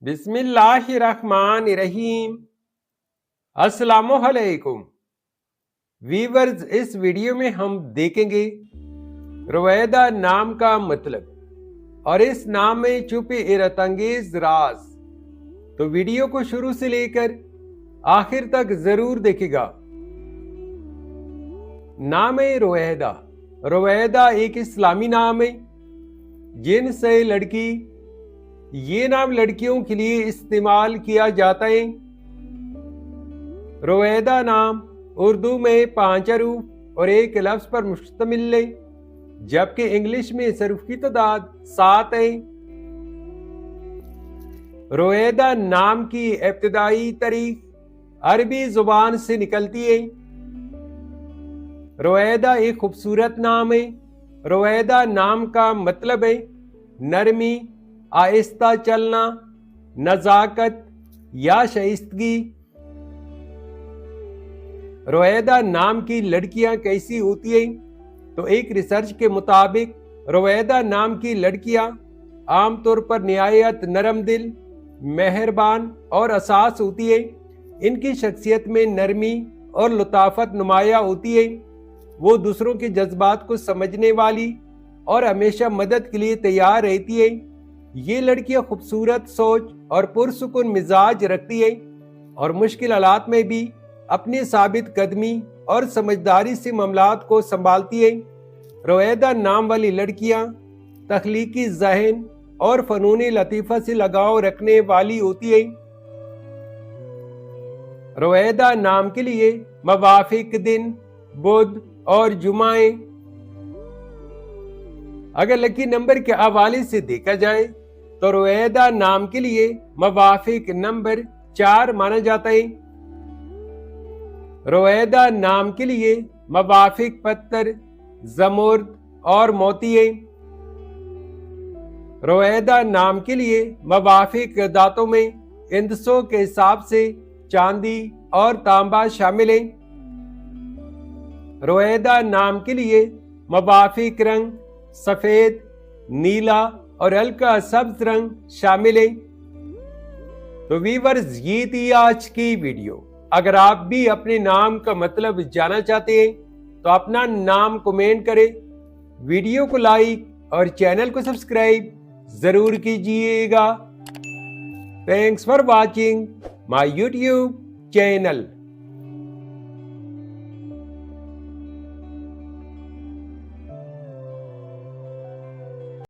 बिस्मिल्लाहिर्रहमानिर्रहीम। अस्सलामुअलैकुम वीवर्स, इस वीडियो में हम देखेंगे रुवैदा नाम का मतलब और इस नाम में छुपे हैरतअंगेज राज। तो वीडियो को शुरू से लेकर आखिर तक जरूर देखेगा। नाम है रुवैदा। रुवैदा एक इस्लामी नाम है जिनसे लड़की, ये नाम लड़कियों के लिए इस्तेमाल किया जाता है। रुवैदा नाम उर्दू में 5 हरूफ और एक लफ्ज पर मुश्तमिल है, जबकि इंग्लिश में हरूफ की तादाद 7 है। रुवैदा नाम की इब्तिदाई तारीख अरबी जुबान से निकलती है। रुवैदा एक खूबसूरत नाम है। रुवैदा नाम का मतलब है नरमी, आहिस्ता चलना, नजाकत या शाइस्तगी। रुवैदा नाम की लड़कियां कैसी होती हैं? तो एक रिसर्च के मुताबिक रुवैदा नाम की लड़कियां आमतौर पर निहायत नरम दिल, मेहरबान और असास होती है। इनकी शख्सियत में नरमी और लताफत नुमाया होती है। वो दूसरों के जज्बात को समझने वाली और हमेशा मदद के लिए तैयार रहती है। ये लड़कियां खूबसूरत सोच और पुरसुकून मिजाज रखती है और मुश्किल हालात में भी अपनी साबित कदमी और समझदारी से मामलात को संभालती है। रुवैदा नाम वाली लड़कियां तख्लीकी ज़हन और फनूनी लतीफ़ा से लगाव रखने वाली होती है। रुवैदा नाम के लिए मवाफिक दिन बुध और जुमाए। अगर लकी नंबर के हवाले से देखा जाए तो रुवैदा नाम के लिए मवाफिक नंबर 4 माना जाता है। रुवैदा नाम के लिए मवाफिक पत्थर जमुर्द और मोती है। रुवैदा नाम के लिए मवाफिक दांतों में इंदसों के हिसाब से चांदी और तांबा शामिल है। रुवैदा नाम के लिए मवाफिक रंग सफेद, नीला और हल्का सब्ज रंग शामिल है। तो वीवर्स, ये थी आज की वीडियो। अगर आप भी अपने नाम का मतलब जानना चाहते हैं तो अपना नाम कमेंट करें, वीडियो को लाइक और चैनल को सब्सक्राइब जरूर कीजिएगा। Thanks for watching my YouTube channel.